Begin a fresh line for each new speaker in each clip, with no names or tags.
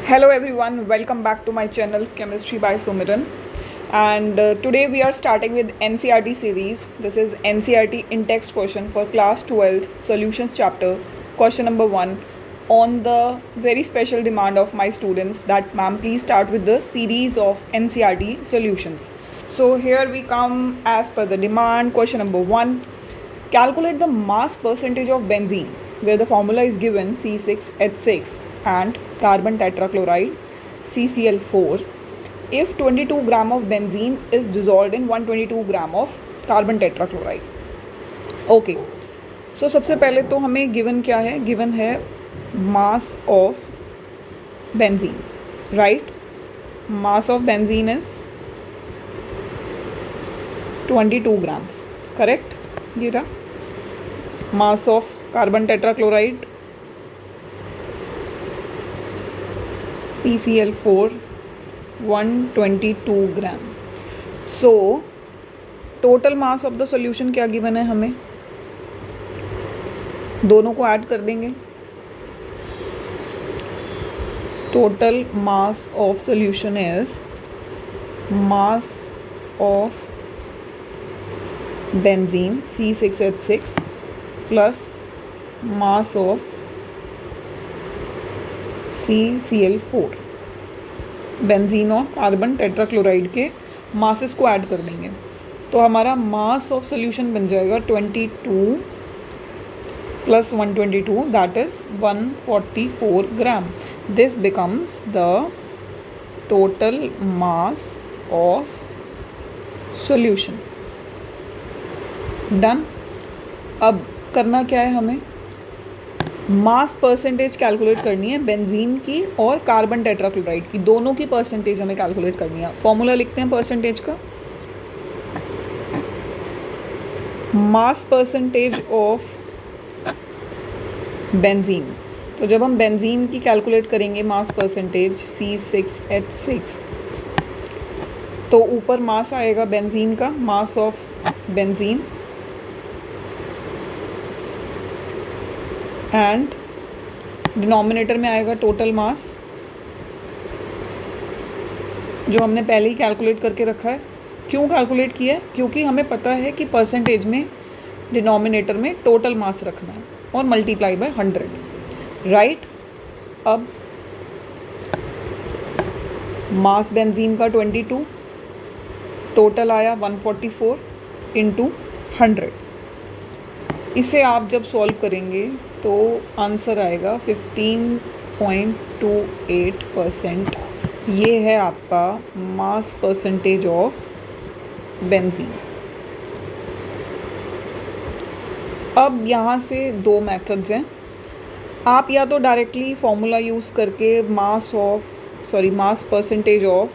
Hello everyone, welcome back to my channel Chemistry by Sumiran. And today we are starting with NCERT series. This is NCERT in text question for class 12th solutions chapter, question number 1, on the very special demand of my students that ma'am please start with the series of NCERT solutions. So here we come as per the demand. Question number 1, calculate the mass percentage of benzene where the formula is given C6H6 and carbon tetrachloride CCl4 if 22 gram of benzene is dissolved in 122 gram of carbon tetrachloride. Okay so सबसे पहले तो हमें given क्या है, given है mass of benzene, right. Mass of benzene is 22 grams, correct. ये था mass of carbon tetrachloride CCl4 122 gram. So total mass of the solution क्या गिवन है हमें, दोनों को ऐड कर देंगे. Total mass of solution is mass of benzene C6H6 plus mass of CCl4. Benzene और कार्बन टेट्राक्लोराइड के मासेस को ऐड कर देंगे तो हमारा मास ऑफ सॉल्यूशन बन जाएगा 22 plus 122, that is 144 gram. This becomes the total mass of solution. Done. अब करना क्या है, हमें मास परसेंटेज कैलकुलेट करनी है बेंजीन की और कार्बन टेट्राक्लोराइड की, दोनों की परसेंटेज हमें कैलकुलेट करनी है. फॉर्मूला लिखते हैं परसेंटेज का. मास परसेंटेज ऑफ बेंजीन, तो जब हम बेंजीन की कैलकुलेट करेंगे मास परसेंटेज C6H6 तो ऊपर मास आएगा बेंजीन का, mass of benzene, and denominator में आएगा टोटल मास जो हमने पहले ही कैलकुलेट करके रखा है. क्यों कैलकुलेट किया है, क्योंकि हमें पता है कि परसेंटेज में डिनोमिनेटर में टोटल मास रखना है और मल्टीप्लाई बाय 100, राइट. अब मास बेंजीन का 22, टोटल आया 144 इंटू 100. इसे आप जब सॉल्व करेंगे तो आंसर आएगा 15.28%. ये है आपका मास परसेंटेज ऑफ बेंजीन. अब यहाँ से दो मेथड्स हैं. आप या तो डायरेक्टली फॉर्मूला यूज़ करके mass percentage of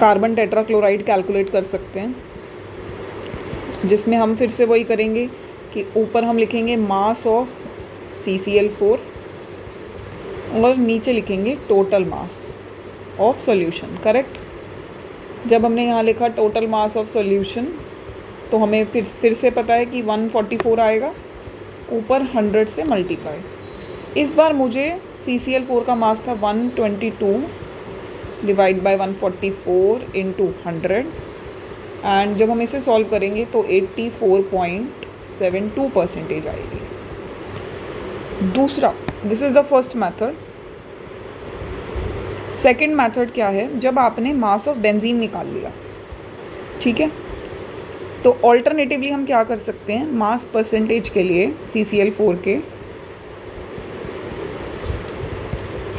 carbon tetrachloride calculate कर सकते हैं, जिसमें हम फिर से वही करेंगे कि ऊपर हम लिखेंगे मास ऑफ CCl4 और नीचे लिखेंगे total mass of solution, correct. जब हमने यहाँ लिखा टोटल मास ऑफ सॉल्यूशन तो हमें फिर से पता है कि 144 आएगा, ऊपर 100 से मल्टीप्लाई. इस बार मुझे CCl4 का मास था 122 डिवाइड बाय 144 इंटू 100, एंड जब हम इसे सॉल्व करेंगे तो 84.72% आएगी. दूसरा, this is the first method. Second method क्या है, जब आपने मास ऑफ बेंजीन निकाल लिया, ठीक है, तो ऑल्टरनेटिवली हम क्या कर सकते हैं, मास परसेंटेज के लिए CCl4 के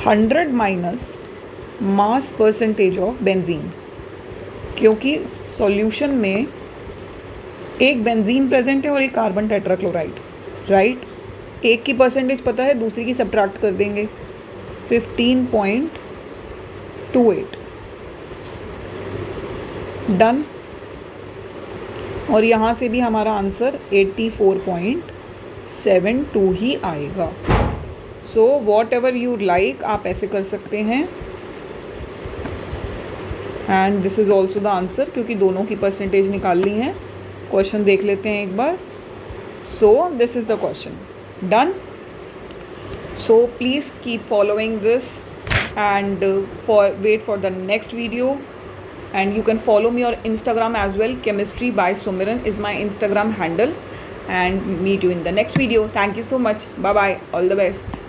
100 minus mass percentage of benzene, क्योंकि सॉल्यूशन में एक बेंजीन प्रेजेंट है और एक कार्बन टेट्राक्लोराइड, राइट. एक की परसेंटेज पता है, दूसरी की सब्ट्रैक्ट कर देंगे, 15.28. डन. और यहाँ से भी हमारा आंसर 84.72 ही आएगा. So what ever you like, आप ऐसे कर सकते हैं. And this is also the answer, क्योंकि दोनों की परसेंटेज निकालनी है. क्वेश्चन देख लेते हैं एक बार. So this is the question. Done. So please keep following this and for wait for the next video. And you can follow me on Instagram as well. Chemistry by Sumiran is my Instagram handle. And meet you in the next video. Thank you so much. Bye bye. All the best.